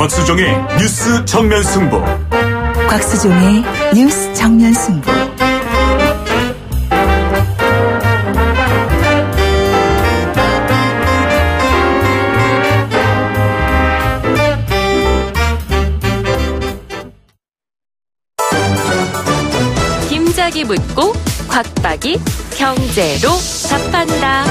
곽수종의 뉴스 정면 승부. 곽수종의 뉴스 정면 승부. 김작이 묻고 곽박이 경제로 답한다.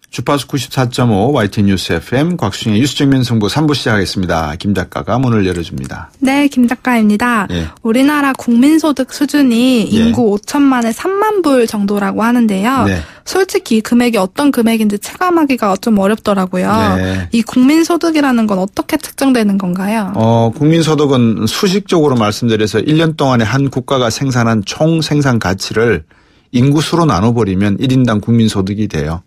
주파수 94.5 YTN 뉴스 FM 곽수종의 뉴스 정면 승부 3부 시작하겠습니다. 김 작가가 문을 열어줍니다. 네, 김 작가입니다. 예. 우리나라 국민소득 수준이 인구 5천만에 3만 불 정도라고 하는데요. 네. 솔직히 이 금액이 어떤 금액인지 체감하기가 좀 어렵더라고요. 네. 이 국민소득이라는 건 어떻게 측정되는 건가요? 국민소득은 수식적으로 말씀드려서 1년 동안에 한 국가가 생산한 총 생산 가치를 인구수로 나눠버리면 1인당 국민소득이 돼요.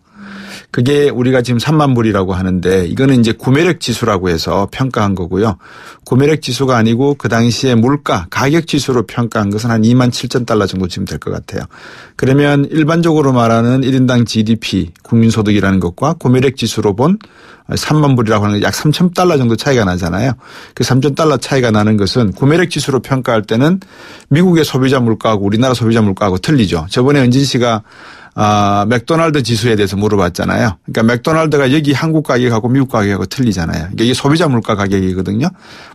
그게 우리가 지금 3만 불이라고 하는데 이거는 이제 구매력 지수라고 해서 평가한 거고요. 구매력 지수가 아니고 그 당시에 물가, 가격 지수로 평가한 것은 한 2만 7천 달러 정도 지금 될 것 같아요. 그러면 일반적으로 말하는 1인당 GDP, 국민소득이라는 것과 구매력 지수로 본 3만 불이라고 하는 게 약 3천 달러 정도 차이가 나잖아요. 그 3천 달러 차이가 나는 것은 구매력 지수로 평가할 때는 미국의 소비자 물가하고 우리나라 소비자 물가하고 틀리죠. 저번에 은진 씨가 맥도날드 지수에 대해서 물어봤잖아요. 그러니까 맥도날드가 여기 한국 가격하고 미국 가격하고 틀리잖아요. 그러니까 이게 소비자 물가 가격이거든요.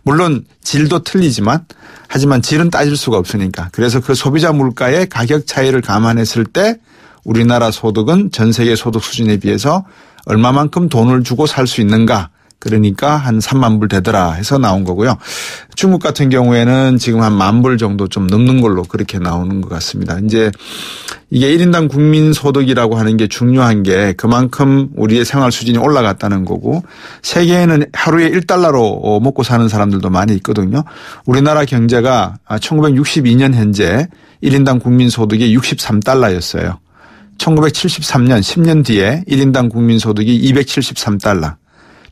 물론 질도 틀리지만 하지만 질은 따질 수가 없으니까. 그래서 그 소비자 물가의 가격 차이를 감안했을 때 우리나라 소득은 전 세계 소득 수준에 비해서 얼마만큼 돈을 주고 살 수 있는가. 그러니까 한 3만 불 되더라 해서 나온 거고요. 중국 같은 경우에는 지금 한 1만 불 정도 좀 넘는 걸로 그렇게 나오는 것 같습니다. 이제 이게 1인당 국민소득이라고 하는 게 중요한 게 그만큼 우리의 생활 수준이 올라갔다는 거고 세계에는 하루에 1달러로 먹고 사는 사람들도 많이 있거든요. 우리나라 경제가 1962년 현재 1인당 국민소득이 63달러였어요. 1973년 10년 뒤에 1인당 국민소득이 273달러.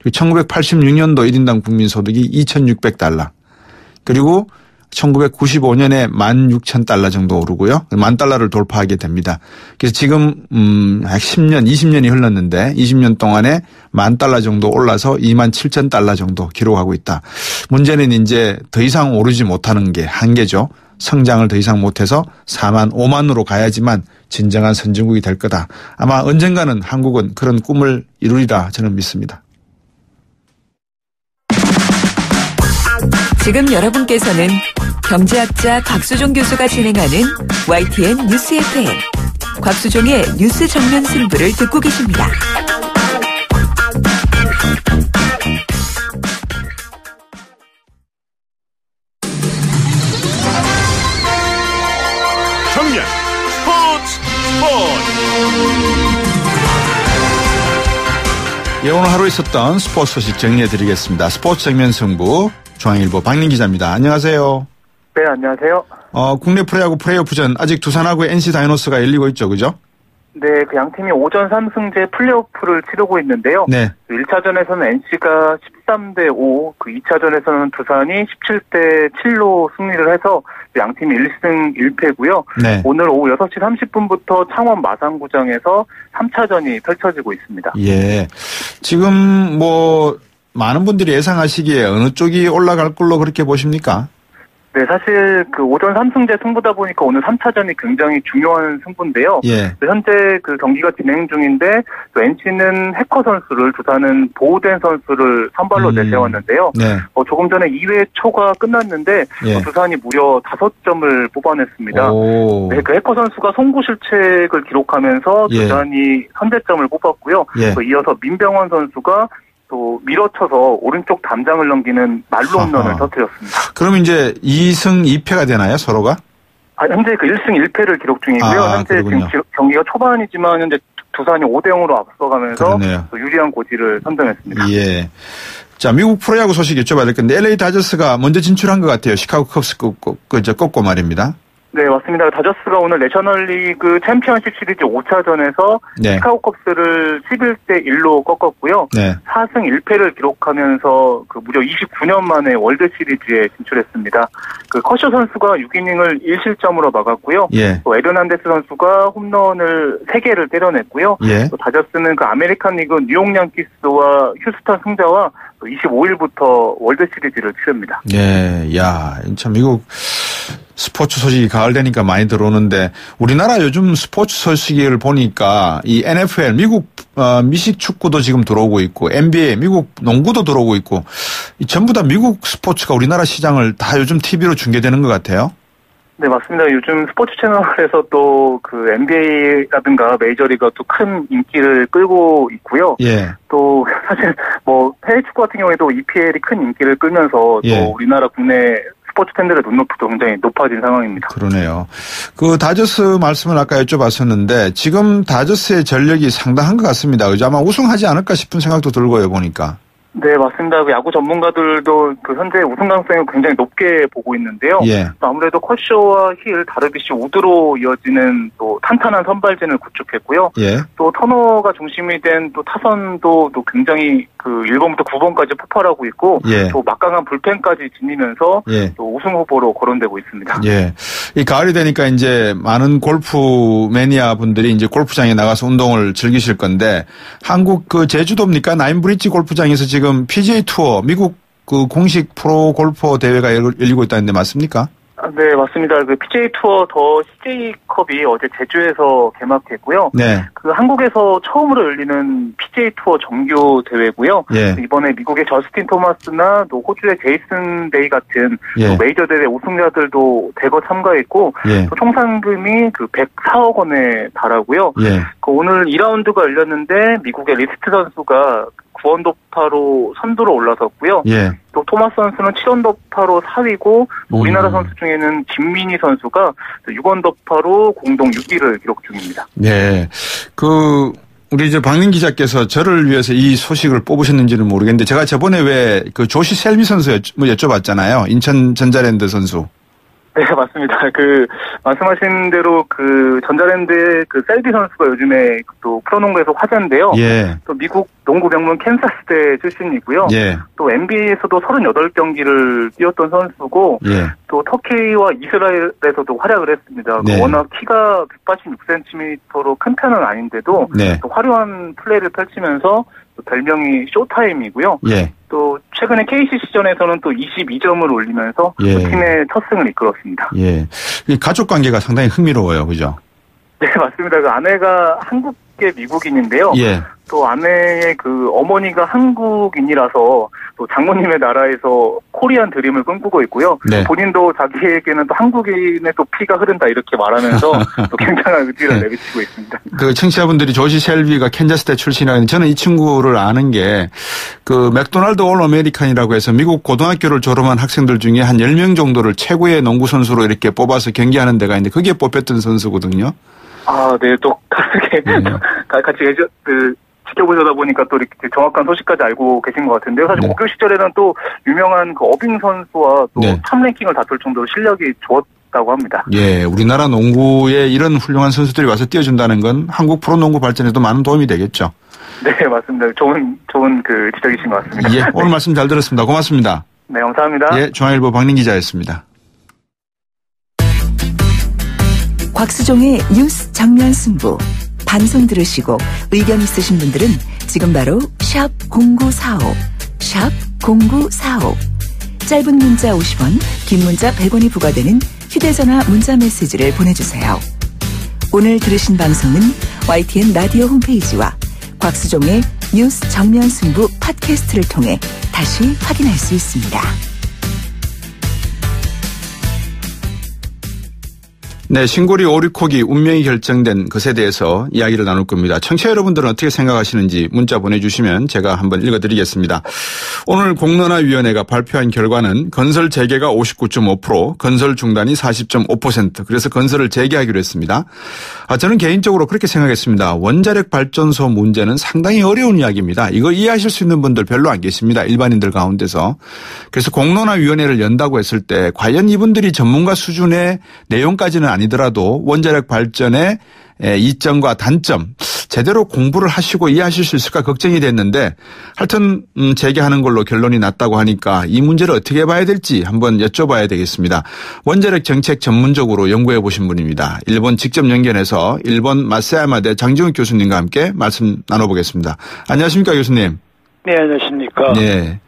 그리고 1986년도 1인당 국민소득이 2,600달러. 그리고 1995년에 16,000달러 정도 오르고요. 10,000달러를 돌파하게 됩니다. 그래서 지금 10년, 20년이 흘렀는데 20년 동안에 10,000달러 정도 올라서 27,000달러 정도 기록하고 있다. 문제는 이제 더 이상 오르지 못하는 게 한계죠. 성장을 더 이상 못해서 4만, 5만으로 가야지만 진정한 선진국이 될 거다. 아마 언젠가는 한국은 그런 꿈을 이루리라 저는 믿습니다. 지금 여러분께서는 경제학자 곽수종 교수가 진행하는 YTN 뉴스 FM 곽수종의 뉴스 정면 승부를 듣고 계십니다. 정면 스포츠. 예, 오늘 하루 있었던 스포츠 소식 정리해드리겠습니다. 스포츠 정면 승부 중앙일보 박민 기자입니다. 안녕하세요. 네, 안녕하세요. 국내 프로야구 플레이오프전 아직 두산하고 NC 다이노스가 열리고 있죠, 그죠? 네, 그 양 팀이 오전 3승제 플레이오프를 치르고 있는데요. 네. 1차전에서는 NC가 13대5, 그 2차전에서는 두산이 17대7로 승리를 해서 양 팀이 1승 1패고요. 네. 오늘 오후 6시 30분부터 창원 마산구장에서 3차전이 펼쳐지고 있습니다. 예. 지금 많은 분들이 예상하시기에 어느 쪽이 올라갈 걸로 그렇게 보십니까? 네, 사실 그 오전 3승제 승부다 보니까 오늘 3차전이 굉장히 중요한 승부인데요. 예. 현재 그 경기가 진행 중인데 NC는 해커 선수를, 두산은 보호된 선수를 선발로 내세웠는데요. 네. 조금 전에 2회 초가 끝났는데 예. 두산이 무려 5점을 뽑아냈습니다. 네, 그 해커 선수가 송구 실책을 기록하면서 예. 두산이 선제점을 뽑았고요. 예. 이어서 민병헌 선수가 또 밀어쳐서 오른쪽 담장을 넘기는 말로 홈런을 터뜨렸습니다. 그럼 이제 2승 2패가 되나요, 서로가? 현재 그 1승 1패를 기록 중이고요. 현재 그러군요. 지금 경기가 초반이지만 현재 두산이 5대0으로 앞서가면서 또 유리한 고지를 선점했습니다. 예. 자, 미국 프로야구 소식 여쭤봐야 될 건데 LA 다저스가 먼저 진출한 것 같아요. 시카고 컵스 꺾고 말입니다. 네, 맞습니다. 다저스가 오늘 내셔널리그 챔피언십 시리즈 5차전에서 네. 시카고 컵스를 11대 1로 꺾었고요. 네. 4승 1패를 기록하면서 그 무려 29년 만에 월드 시리즈에 진출했습니다. 그 커쇼 선수가 6이닝을 1실점으로 막았고요. 예. 또 에르난데스 선수가 홈런을 3개를 때려냈고요. 예. 또 다저스는 그 아메리칸 리그 뉴욕 양키스와 휴스턴 승자와 25일부터 월드 시리즈를 치릅니다. 예, 야, 참 미국 스포츠 소식이 가을 되니까 많이 들어오는데 우리나라 요즘 스포츠 소식을 보니까 이 NFL 미국 미식 축구도 지금 들어오고 있고 NBA 미국 농구도 들어오고 있고 전부 다 미국 스포츠가 우리나라 시장을 다 요즘 TV로 중계되는 것 같아요. 네, 맞습니다. 요즘 스포츠 채널에서 또 그 NBA라든가 메이저리가 또 큰 인기를 끌고 있고요. 예. 또 사실 뭐 해외 축구 같은 경우에도 EPL이 큰 인기를 끌면서 예. 또 우리나라 국내 스포츠 팬들의 눈높이도 굉장히 높아진 상황입니다. 그러네요. 그 다저스 말씀을 아까 여쭤봤었는데 지금 다저스의 전력이 상당한 것 같습니다. 그죠? 아마 우승하지 않을까 싶은 생각도 들고요, 보니까. 네, 맞습니다. 그 야구 전문가들도 그 현재 우승 가능성을 굉장히 높게 보고 있는데요. 예. 또 아무래도 커쇼와 힐, 다르비쉬, 우드로 이어지는 또 탄탄한 선발진을 구축했고요. 예. 또 터너가 중심이 된 또 타선도 또 굉장히 그 1번부터 9번까지 폭발하고 있고 예. 또 막강한 불펜까지 지니면서 예. 또 우승 후보로 거론되고 있습니다. 예. 이 가을이 되니까 이제 많은 골프 매니아 분들이 이제 골프장에 나가서 운동을 즐기실 건데 한국 그 제주도입니까? 나인브리지 골프장에서 지금 PGA 투어 미국 그 공식 프로 골퍼 대회가 열리고 있다는데 맞습니까? 네, 맞습니다. 그 PGA 투어 더 CJ컵이 어제 제주에서 개막했고요. 네. 그 한국에서 처음으로 열리는 PGA 투어 정규 대회고요. 예. 이번에 미국의 저스틴 토마스나 또 호주의 제이슨 데이 같은 예. 또 메이저 대회 우승자들도 대거 참가했고 예. 또 총 상금이 그 104억 원에 달하고요. 예. 그 오늘 2라운드가 열렸는데 미국의 리스트 선수가 9언더파로 선두로 올라섰고요. 예. 또 토마스 선수는 7언더파로 4위고 우리나라 선수 중에는 김민희 선수가 6언더파로 공동 6위를 기록 중입니다. 네. 우리 이제 박민 기자께서 저를 위해서 이 소식을 뽑으셨는지는 모르겠는데 제가 저번에 왜 그 조시 셀비 선수 여쭤봤잖아요. 인천 전자랜드 선수. 네, 맞습니다. 그, 말씀하신 대로 그 전자랜드의 그 셀비 선수가 요즘에 또 프로농구에서 화제인데요. 예. 또 미국 농구 명문 캔사스대 출신이고요. 예. 또 NBA에서도 38경기를 뛰었던 선수고, 예. 또 터키와 이스라엘에서도 활약을 했습니다. 네. 워낙 키가 186cm로 큰 편은 아닌데도 네. 또 화려한 플레이를 펼치면서 또 별명이 쇼타임이고요. 예. 또 최근에 KCC전에서는 또 22점을 올리면서 예. 또 팀의 첫 승을 이끌었습니다. 예. 이 가족 관계가 상당히 흥미로워요. 그죠? 네, 맞습니다. 그 아내가 한국계 미국인인데요. 예. 또 아내의 그 어머니가 한국인이라서 또 장모님의 나라에서 코리안 드림을 꿈꾸고 있고요. 네. 본인도 자기에게는 또 한국인의 또 피가 흐른다 이렇게 말하면서 또 굉장한 의지를 내비치고 있습니다. 그 청취자분들이 조시 셀비가 캔자스대 출신이라는 저는 이 친구를 아는 게 그 맥도날드 올 아메리칸이라고 해서 미국 고등학교를 졸업한 학생들 중에 한 10명 정도를 최고의 농구 선수로 이렇게 뽑아서 경기하는 데가 있는데 그게 뽑혔던 선수거든요. 아, 네, 또 다르게 같이 지켜보시다 보니까 또 이렇게 정확한 소식까지 알고 계신 것 같은데요. 사실 고교 시절에는 또 유명한 그 어빙 선수와 또 탑 랭킹을 다툴 정도로 실력이 좋았다고 합니다. 예, 우리나라 농구에 이런 훌륭한 선수들이 와서 뛰어준다는 건 한국 프로농구 발전에도 많은 도움이 되겠죠. 네, 맞습니다. 좋은 그 지적이신 것 같습니다. 예, 오늘 말씀 잘 들었습니다. 고맙습니다. 네, 감사합니다. 예, 중앙일보 박민 기자였습니다. 곽수종의 뉴스 정면 승부. 방송 들으시고 의견 있으신 분들은 지금 바로 샵 0945, 샵 0945. 짧은 문자 50원, 긴 문자 100원이 부과되는 휴대전화 문자 메시지를 보내주세요. 오늘 들으신 방송은 YTN 라디오 홈페이지와 곽수종의 뉴스 정면 승부 팟캐스트를 통해 다시 확인할 수 있습니다. 네, 신고리 오리코기 운명이 결정된 것에 대해서 이야기를 나눌 겁니다. 청취자 여러분들은 어떻게 생각하시는지 문자 보내주시면 제가 한번 읽어드리겠습니다. 오늘 공론화위원회가 발표한 결과는 건설 재개가 59.5%, 건설 중단이 40.5%, 그래서 건설을 재개하기로 했습니다. 저는 개인적으로 그렇게 생각했습니다. 원자력 발전소 문제는 상당히 어려운 이야기입니다. 이거 이해하실 수 있는 분들 별로 안 계십니다. 일반인들 가운데서. 그래서 공론화위원회를 연다고 했을 때 과연 이분들이 전문가 수준의 내용까지는 아니더라도 원자력 발전의 이점과 단점 제대로 공부를 하시고 이해하실 수 있을까 걱정이 됐는데 하여튼 재개하는 걸로 결론이 났다고 하니까 이 문제를 어떻게 봐야 될지 한번 여쭤봐야 되겠습니다. 원자력 정책 전문적으로 연구해 보신 분입니다. 일본 직접 연결해서 일본 마사야마대 장지훈 교수님과 함께 말씀 나눠보겠습니다. 안녕하십니까 교수님. 네, 안녕하십니까. 네,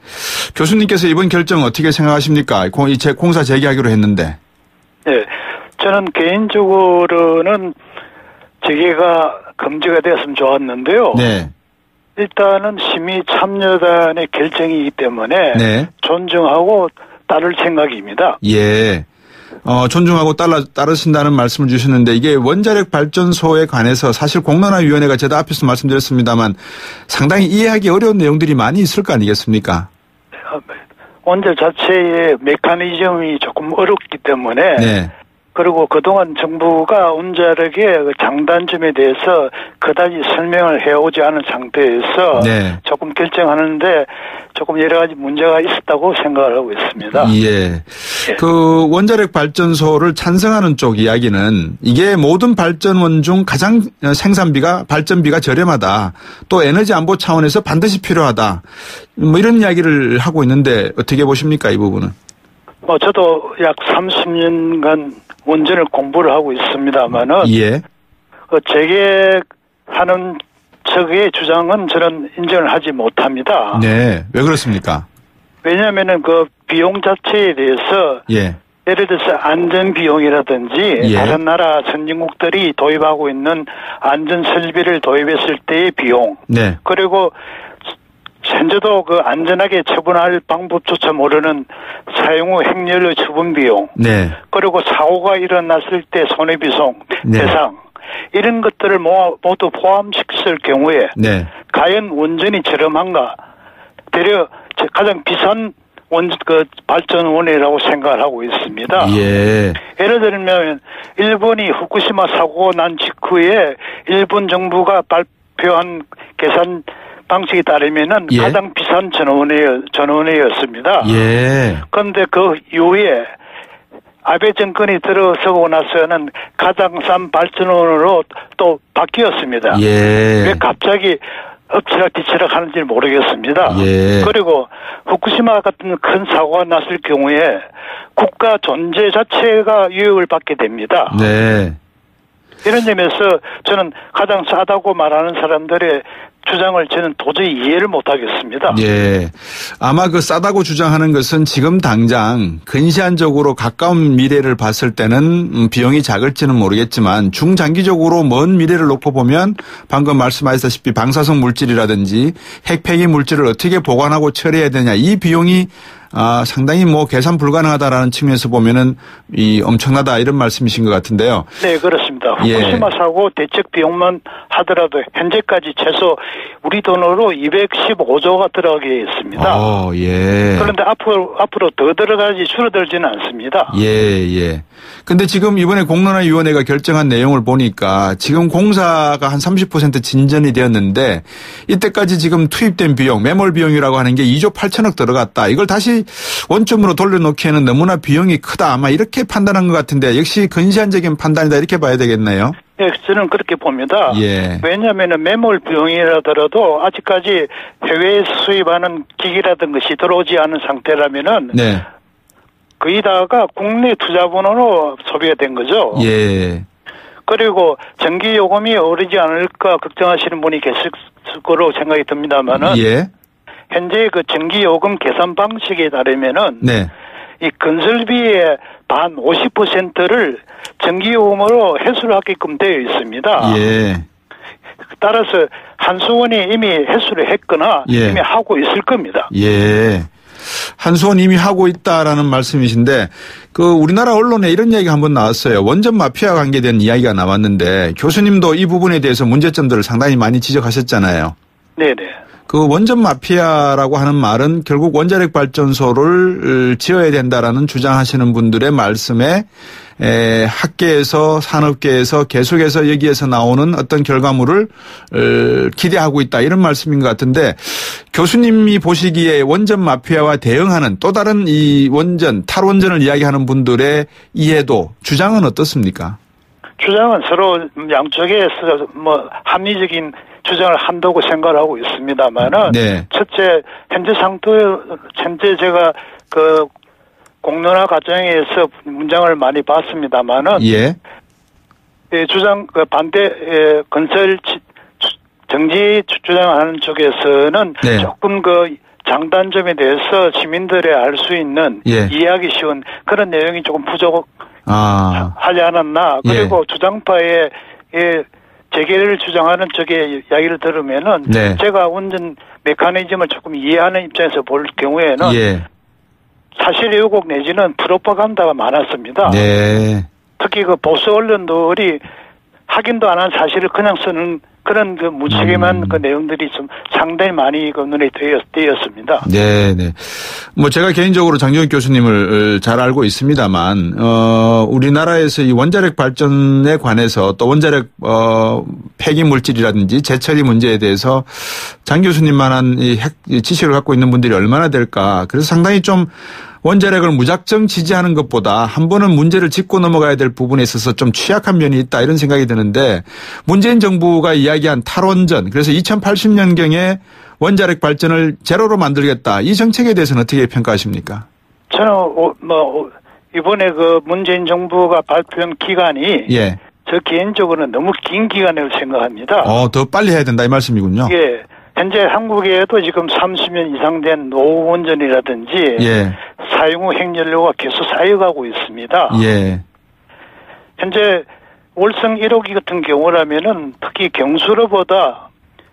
교수님께서 이번 결정 어떻게 생각하십니까? 공사 재개하기로 했는데. 네, 저는 개인적으로는 재개가 금지가 되었으면 좋았는데요. 네. 일단은 심의 참여단의 결정이기 때문에 네. 존중하고 따를 생각입니다. 예. 존중하고 따르신다는 말씀을 주셨는데 이게 원자력 발전소에 관해서 사실 공론화위원회가 제가 앞에서 말씀드렸습니다만 상당히 이해하기 어려운 내용들이 많이 있을 거 아니겠습니까? 원자 자체의 메커니즘이 조금 어렵기 때문에 네. 그리고 그동안 정부가 원자력의 장단점에 대해서 그다지 설명을 해오지 않은 상태에서 네. 조금 결정하는데 조금 여러 가지 문제가 있었다고 생각을 하고 있습니다. 예. 그 원자력 발전소를 찬성하는 쪽 이야기는 이게 모든 발전원 중 가장 발전비가 저렴하다. 또 에너지 안보 차원에서 반드시 필요하다. 뭐 이런 이야기를 하고 있는데 어떻게 보십니까 이 부분은? 저도 약 30년간 원전을 공부를 하고 있습니다만은 예. 재개하는 측의 주장은 저는 인정을 하지 못합니다. 네. 왜 그렇습니까? 왜냐하면은 그 비용 자체에 대해서 예. 예를 들어서 안전 비용이라든지 예. 다른 나라 선진국들이 도입하고 있는 안전 설비를 도입했을 때의 비용. 네. 그리고 현재도 그 안전하게 처분할 방법조차 모르는 사용 후 핵연료 처분 비용. 네. 그리고 사고가 일어났을 때 손해배상 네. 배상. 이런 것들을 모두 포함시켰을 경우에 네. 과연 원전이 저렴한가? 대려 가장 비싼 발전원이라고 생각을 하고 있습니다. 예. 예를 들면 일본이 후쿠시마 사고가 난 직후에 일본 정부가 발표한 계산 방식에 따르면은 예. 가장 비싼 전원이었습니다. 예. 그런데 그 이후에 아베 정권이 들어서고 나서는 가장 싼 발전원으로 또 바뀌었습니다. 예. 왜 갑자기 엎치락뒤치락 하는지 모르겠습니다. 예. 그리고 후쿠시마 같은 큰 사고가 났을 경우에 국가 존재 자체가 유혹을 받게 됩니다. 네. 이런 점에서 저는 가장 싸다고 말하는 사람들의 주장을 저는 도저히 이해를 못하겠습니다. 예. 아마 그 싸다고 주장하는 것은 지금 당장 근시안적으로 가까운 미래를 봤을 때는 비용이 작을지는 모르겠지만 중장기적으로 먼 미래를 놓고 보면 방금 말씀하셨다시피 방사성 물질이라든지 핵폐기 물질을 어떻게 보관하고 처리해야 되냐 이 비용이 상당히 계산 불가능하다라는 측면에서 보면은 엄청나다 이런 말씀이신 것 같은데요. 네, 그렇습니다. 후쿠시마 사고 대책 비용만 하더라도 현재까지 최소 우리 돈으로 215조가 들어가게 있습니다. 예. 그런데 앞으로 더 들어가지 줄어들지는 않습니다. 예. 근데 지금 이번에 공론화위원회가 결정한 내용을 보니까 지금 공사가 한 30% 진전이 되었는데 이때까지 지금 투입된 비용, 매몰 비용이라고 하는 게 2조 8천억 들어갔다. 이걸 다시 원점으로 돌려놓기에는 너무나 비용이 크다. 아마 이렇게 판단한 것 같은데 역시 근시안적인 판단이다 이렇게 봐야 되겠네요. 네, 저는 그렇게 봅니다. 예. 왜냐하면 매몰 비용이라더라도 아직까지 해외에서 수입하는 기기라든 것이 들어오지 않은 상태라면은 네. 거의 다가 국내 투자분으로 소비가 된 거죠. 예. 그리고 전기 요금이 오르지 않을까 걱정하시는 분이 계실 거로 생각이 듭니다만은 예. 현재 그 전기 요금 계산 방식에 따르면은 네. 이 건설비의 반 50%를 전기요금으로 회수를 하게끔 되어 있습니다. 예. 따라서 한수원이 이미 회수를 했거나 예. 이미 하고 있을 겁니다. 예. 한수원 이미 하고 있다라는 말씀이신데 우리나라 언론에 이런 이야기가 한번 나왔어요. 원전 마피아 관계된 이야기가 나왔는데 교수님도 이 부분에 대해서 문제점들을 상당히 많이 지적하셨잖아요. 네네. 원전 마피아라고 하는 말은 결국 원자력 발전소를 지어야 된다라는 주장하시는 분들의 말씀에 학계에서 산업계에서 계속해서 여기에서 나오는 어떤 결과물을 기대하고 있다 이런 말씀인 것 같은데 교수님이 보시기에 원전 마피아와 대응하는 또 다른 이 탈원전을 이야기하는 분들의 이해도 주장은 어떻습니까? 주장은 서로 양쪽에서 합리적인 주장을 한다고 생각을 하고 있습니다만은 네. 첫째 현재 제가 공론화 과정에서 문장을 많이 봤습니다만은 예. 주장 반대 건설 정지 주장하는 쪽에서는 네. 조금 장단점에 대해서 시민들이 알 수 있는 예. 이해하기 쉬운 그런 내용이 조금 부족하지 않았나. 그리고 예. 주장파의 재개를 주장하는 쪽의 이야기를 들으면은 네. 제가 원전 메커니즘을 조금 이해하는 입장에서 볼 경우에는 예. 사실 왜곡 내지는 프로파간다가 많았습니다. 네. 특히 보수 언론들이 확인도 안 한 사실을 그냥 쓰는 그런 무책임한 내용들이 좀 상당히 많이 눈에 띄었습니다. 네, 네. 제가 개인적으로 장정익 교수님을 잘 알고 있습니다만, 우리나라에서 이 원자력 발전에 관해서 또 원자력, 폐기 물질이라든지 재처리 문제에 대해서 장 교수님만한 이 지식을 갖고 있는 분들이 얼마나 될까. 그래서 상당히 좀 원자력을 무작정 지지하는 것보다 한 번은 문제를 짚고 넘어가야 될 부분에 있어서 좀 취약한 면이 있다 이런 생각이 드는데 문재인 정부가 이야기한 탈원전 그래서 2080년경에 원자력 발전을 제로로 만들겠다 이 정책에 대해서는 어떻게 평가하십니까? 저는 이번에 문재인 정부가 발표한 기간이 예. 저 개인적으로는 너무 긴 기간이라고 생각합니다. 더 빨리 해야 된다 이 말씀이군요. 예. 현재 한국에도 지금 30년 이상 된 노후 원전이라든지 예. 사용 후 핵연료가 계속 쌓여가고 있습니다. 예. 현재 월성 1호기 같은 경우라면은 특히 경수로보다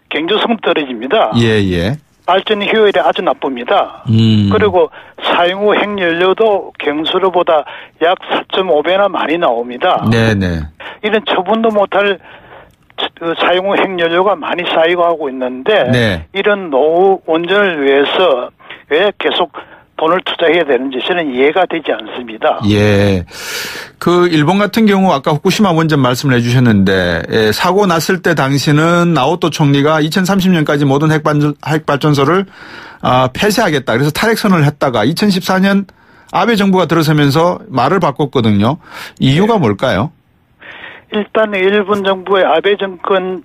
경제성 떨어집니다. 예. 발전 효율이 아주 나쁩니다. 그리고 사용 후 핵연료도 경수로보다 약 4.5배나 많이 나옵니다. 네네. 이런 처분도 못할 사용 후 핵연료가 많이 쌓이고 하고 있는데 네. 이런 노후 원전을 위해서 왜 계속 돈을 투자해야 되는지 저는 이해가 되지 않습니다. 예. 일본 같은 경우 아까 후쿠시마 원전 말씀을 해 주셨는데 사고 났을 때 당시는 나오토 총리가 2030년까지 모든 핵발전소를 폐쇄하겠다. 그래서 탈핵선언을 했다가 2014년 아베 정부가 들어서면서 말을 바꿨거든요. 이유가 뭘까요? 일단 일본 정부의 아베 정권의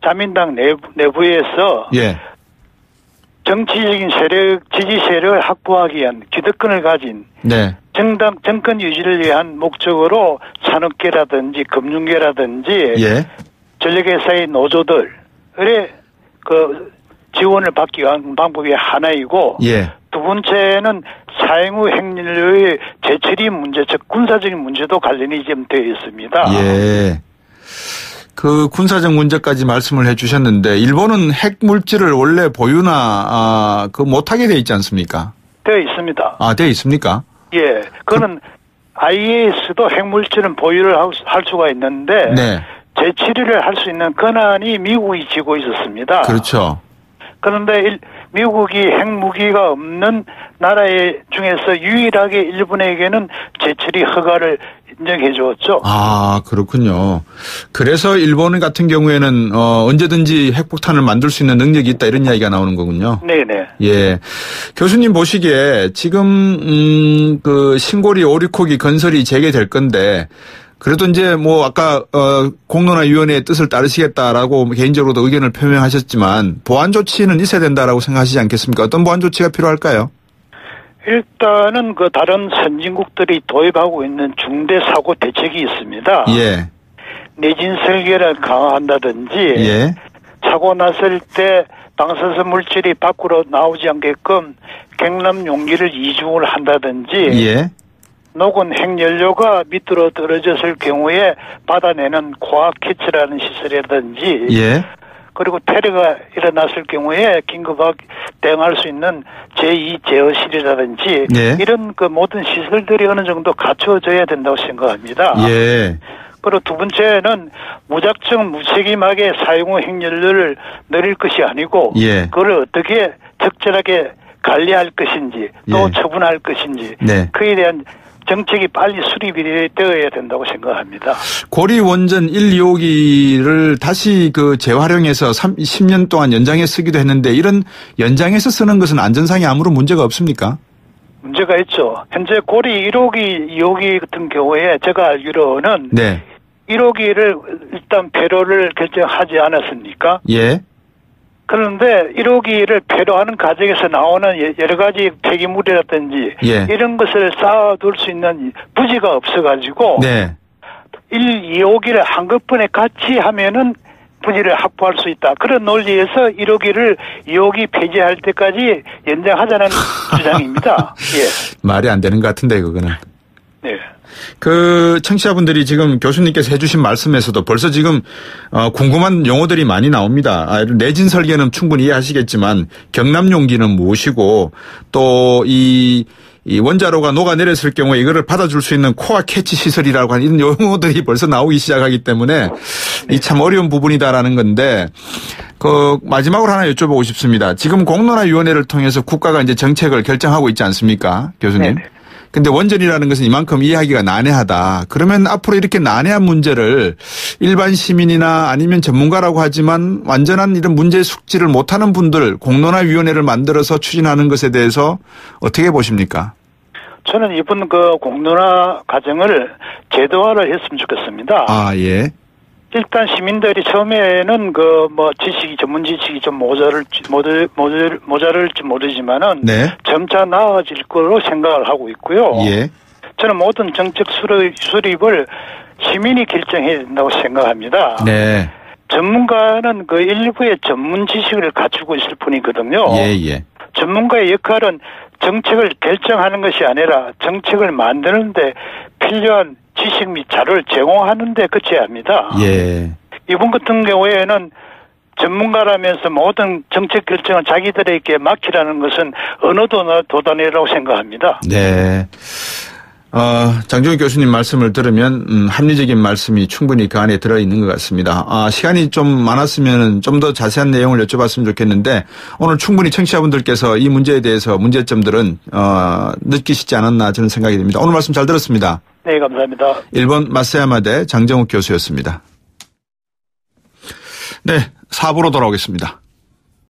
자민당 내부에서 예. 정치적인 지지 세력을 확보하기 위한 기득권을 가진 네. 정권 유지를 위한 목적으로 산업계라든지 금융계라든지 예. 전력회사의 노조들의 지원을 받기 위한 방법이 하나이고 예. 두 번째는 사용 후 핵연료의 재처리 문제, 즉 군사적인 문제도 관련이 좀 되어 있습니다. 예. 군사적 문제까지 말씀을 해 주셨는데 일본은 핵 물질을 원래 보유나 못하게 돼 있지 않습니까? 되어 있습니다. 되어 있습니까? 예. 그거는 IAEA에서도 핵 물질은 보유를 할 수가 있는데 네. 재처리를 할 수 있는 권한이 미국이 쥐고 있었습니다. 그렇죠. 그런데 미국이 핵무기가 없는 나라 중에서 유일하게 일본에게는 재처리 허가를 인정해 주었죠. 그렇군요. 그래서 일본 같은 경우에는 언제든지 핵폭탄을 만들 수 있는 능력이 있다 이런 이야기가 나오는 거군요. 네네. 예. 교수님 보시기에 지금 신고리 오리코기 건설이 재개될 건데 그래도 이제 아까 공론화위원회의 뜻을 따르시겠다라고 개인적으로도 의견을 표명하셨지만 보안 조치는 있어야 된다라고 생각하시지 않겠습니까? 어떤 보안 조치가 필요할까요? 일단은 다른 선진국들이 도입하고 있는 중대 사고 대책이 있습니다. 예. 내진 설계를 강화한다든지 예. 사고 났을 때 방사선 물질이 밖으로 나오지 않게끔 경남 용기를 이중을 한다든지 예. 녹은 핵연료가 밑으로 떨어졌을 경우에 받아내는 고압 캐치라는 시설이라든지 예. 그리고 테러가 일어났을 경우에 긴급하게 대응할 수 있는 제2 제어실이라든지 네. 이런 그 모든 시설들이 어느 정도 갖춰져야 된다고 생각합니다. 예. 그리고 두 번째는 무작정 무책임하게 사용 후 행렬을 늘릴 것이 아니고 예. 그걸 어떻게 적절하게 관리할 것인지 또 예. 처분할 것인지 네. 그에 대한 정책이 빨리 수립이 되어야 된다고 생각합니다. 고리 원전 1, 2호기를 다시 그 재활용해서 10년 동안 연장해 쓰기도 했는데 이런 연장해서 쓰는 것은 안전상에 아무런 문제가 없습니까? 문제가 있죠. 현재 고리 1호기, 2호기 같은 경우에 제가 알기로는 네. 1호기를 일단 폐로를 결정하지 않았습니까? 예. 그런데 1호기를 폐로하는 과정에서 나오는 여러 가지 폐기물이라든지 예. 이런 것을 쌓아둘 수 있는 부지가 없어가지고 네. 1, 2호기를 한꺼번에 같이 하면은 부지를 확보할 수 있다. 그런 논리에서 1호기를 2호기 폐지할 때까지 연장하자는 주장입니다. 예. 말이 안 되는 것 같은데 그거는. 네. 그 청취자분들이 지금 교수님께서 해주신 말씀에서도 벌써 지금 궁금한 용어들이 많이 나옵니다. 내진 설계는 충분히 이해하시겠지만 경남 용기는 무엇이고 또 이 원자로가 녹아내렸을 경우에 이거를 받아줄 수 있는 코어 캐치 시설이라고 하는 이런 용어들이 벌써 나오기 시작하기 때문에 이 참 어려운 부분이다라는 건데 그 마지막으로 하나 여쭤보고 싶습니다. 지금 공론화위원회를 통해서 국가가 이제 정책을 결정하고 있지 않습니까, 교수님? 네네. 근데 원전이라는 것은 이만큼 이해하기가 난해하다. 그러면 앞으로 이렇게 난해한 문제를 일반 시민이나 아니면 전문가라고 하지만 완전한 이런 문제 숙지를 못하는 분들 공론화위원회를 만들어서 추진하는 것에 대해서 어떻게 보십니까? 저는 이번 그 공론화 과정을 제도화를 했으면 좋겠습니다. 아, 예. 일단 시민들이 처음에는 그 뭐 지식이 전문 지식이 좀 모자랄지 모르지만은 네. 점차 나아질 거로 생각을 하고 있고요. 예. 저는 모든 정책 수립을 시민이 결정해야 된다고 생각합니다. 네. 전문가는 그 일부의 전문 지식을 갖추고 있을 뿐이거든요. 예, 예. 전문가의 역할은 정책을 결정하는 것이 아니라 정책을 만드는데 필요한 지식 및 자료를 제공하는 데 그쳐야 합니다. 예. 이번 같은 경우에는 전문가라면서 모든 정책 결정을 자기들에게 맡기라는 것은 어느 도단이라고 생각합니다. 네. 장종익 교수님 말씀을 들으면 합리적인 말씀이 충분히 그 안에 들어있는 것 같습니다. 시간이 좀 많았으면 좀 더 자세한 내용을 여쭤봤으면 좋겠는데 오늘 충분히 청취자분들께서 이 문제에 대해서 문제점들은 느끼시지 않았나 저는 생각이 듭니다. 오늘 말씀 잘 들었습니다. 네, 감사합니다. 일본 마세야마대 장정욱 교수였습니다. 네, 4부로 돌아오겠습니다.